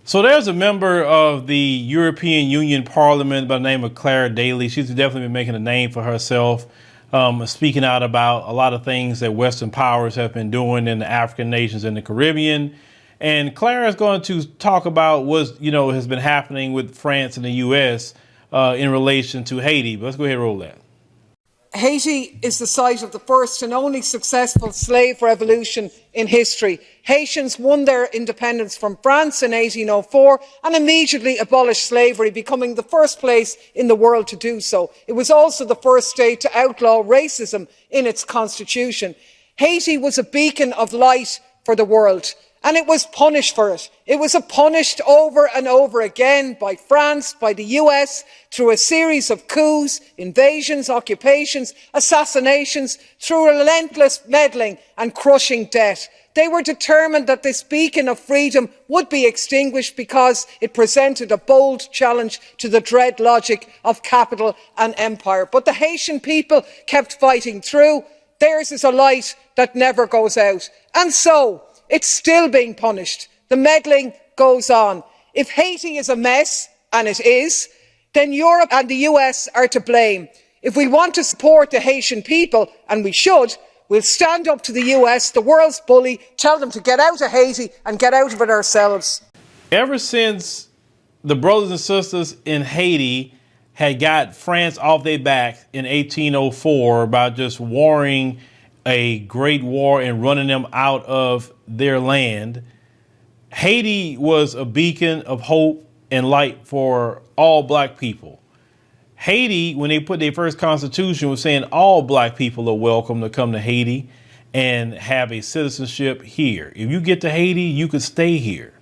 So there's a member of the European Union Parliament by the name of Clare Daly. She's definitely been making a name for herself, speaking out about a lot of things that Western powers have been doing in the African nations and the Caribbean. And Clare is going to talk about what has been happening with France and the U.S. In relation to Haiti. But let's go ahead and roll that. Haiti is the site of the first and only successful slave revolution in history. Haitians won their independence from France in 1804 and immediately abolished slavery, becoming the first place in the world to do so. It was also the first state to outlaw racism in its constitution. Haiti was a beacon of light for the world, and it was punished for it. It was punished over and over again by France, by the US, through a series of coups, invasions, occupations, assassinations, through relentless meddling and crushing debt. They were determined that this beacon of freedom would be extinguished because it presented a bold challenge to the dread logic of capital and empire. But the Haitian people kept fighting through. Theirs is a light that never goes out. And so, it's still being punished. The meddling goes on. If Haiti is a mess, and it is, then Europe and the US are to blame. If we want to support the Haitian people, and we should, we'll stand up to the US, the world's bully, tell them to get out of Haiti and get out of it ourselves. Ever since the brothers and sisters in Haiti had got France off their back in 1804 by just warring a great war and running them out of their land, Haiti was a beacon of hope and light for all black people. Haiti, when they put their first constitution, was saying all black people are welcome to come to Haiti and have a citizenship here. If you get to Haiti, you could stay here.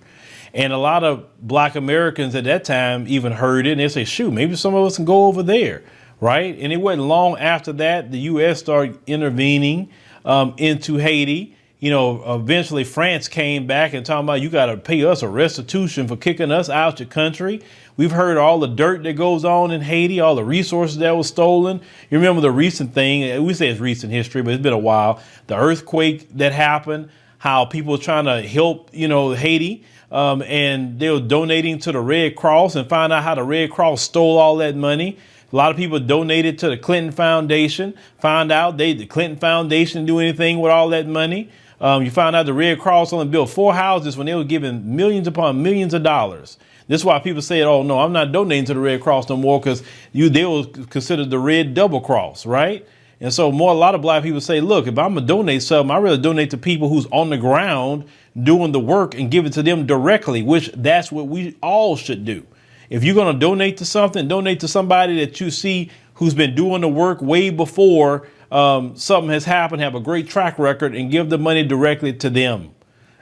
And a lot of black Americans at that time even heard it and they say, shoot, maybe some of us can go over there. Right. And it wasn't long after that the U.S. started intervening into Haiti. Eventually France came back and talking about you got to pay us a restitution for kicking us out your country. We've heard all the dirt that goes on in Haiti, all the resources that was stolen. You remember the recent thing, we say it's recent history, but it's been a while. The earthquake that happened, how people were trying to help, Haiti. And they were donating to the Red Cross and found out how the Red Cross stole all that money. A lot of people donated to the Clinton Foundation, found out the Clinton Foundation didn't do anything with all that money. You found out the Red Cross only built 4 houses when they were giving millions upon millions of dollars. This is why people say, oh, no, I'm not donating to the Red Cross no more because they were considered the Red Double Cross, right? And so a lot of black people say, look, if I'm going to donate something, I'd rather donate to people who's on the ground doing the work and give it to them directly, which that's what we all should do. If you're going to donate to something, donate to somebody that you see who's been doing the work way before something has happened, have a great track record, and give the money directly to them.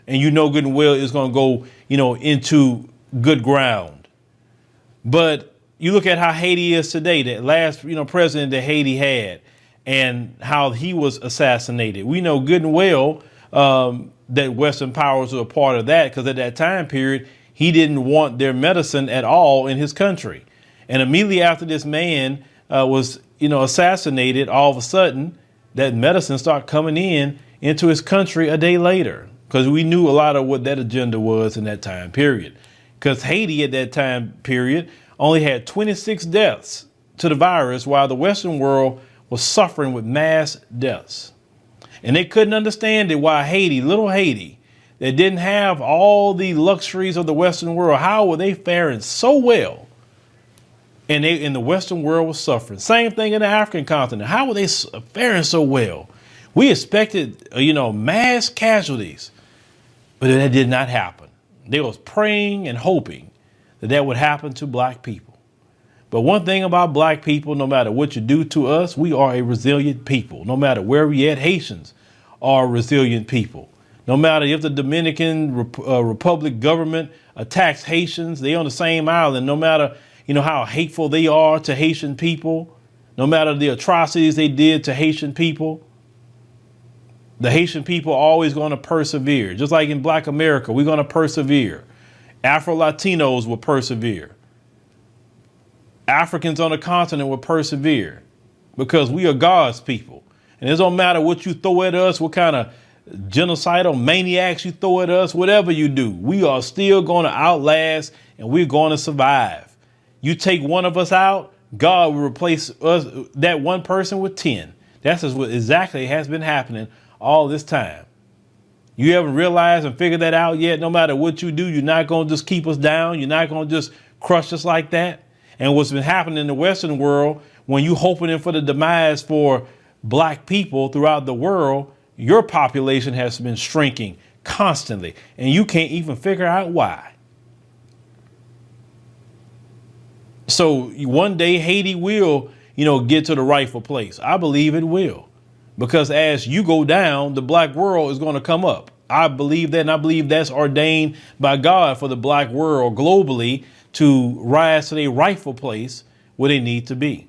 And good and well it's going to go, into good ground. But you look at how Haiti is today, that last, president that Haiti had, and how he was assassinated. We know good and well that Western powers were a part of that, because at that time period, he didn't want their medicine at all in his country. And immediately after this man was, assassinated, all of a sudden that medicine started coming into his country a day later, because we knew a lot of what that agenda was in that time period. Because Haiti at that time period only had 26 deaths to the virus, while the Western world was suffering with mass deaths. And they couldn't understand it why Haiti, little Haiti, that didn't have all the luxuries of the Western world, how were they faring so well? And the Western world was suffering. Same thing in the African continent. How were they faring so well? We expected, mass casualties, but that did not happen. They was praying and hoping that would happen to black people. But one thing about black people, no matter what you do to us, we are a resilient people. No matter where we at, Haitians are resilient people. No matter if the Dominican Republic government attacks Haitians, they on the same island. No matter, how hateful they are to Haitian people, no matter the atrocities they did to Haitian people, the Haitian people are always going to persevere. Just like in Black America, we're going to persevere. Afro-Latinos will persevere. Africans on the continent will persevere because we are God's people. And it don't matter what you throw at us, what kind of genocidal maniacs you throw at us, whatever you do, we are still going to outlast and we're going to survive. You take one of us out, God will replace us, that one person, with 10. That's just what exactly has been happening all this time. You haven't realized and figured that out yet? No matter what you do, you're not going to just keep us down. You're not going to just crush us like that. And what's been happening in the Western world, when you hoping for the demise for black people throughout the world, your population has been shrinking constantly, and you can't even figure out why. So one day Haiti will, get to the rightful place. I believe it will. Because as you go down, the black world is going to come up. I believe that, and I believe that's ordained by God for the black world globally to rise to their rightful place where they need to be.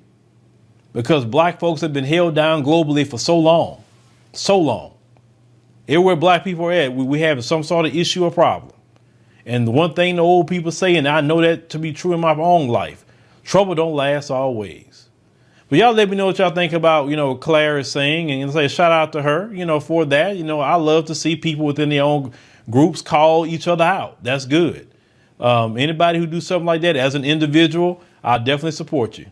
Because black folks have been held down globally for so long. Everywhere black people are at, we have some sort of issue or problem. And the one thing the old people say, and I know that to be true in my own life, trouble don't last always. But y'all let me know what y'all think about, Clare is saying, and say shout out to her, for that. I love to see people within their own groups call each other out. That's good. Anybody who do something like that as an individual, I definitely support you.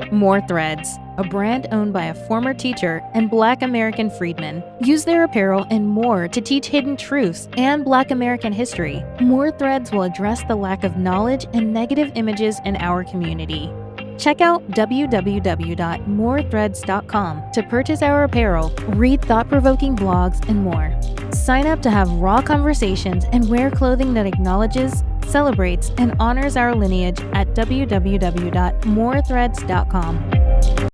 More Threads, a brand owned by a former teacher and Black American freedmen, use their apparel and more to teach hidden truths and Black American history. More Threads will address the lack of knowledge and negative images in our community. Check out www.morethreads.com to purchase our apparel, read thought-provoking blogs, and more. Sign up to have raw conversations and wear clothing that acknowledges, celebrates, and honors our lineage at www.morethreads.com.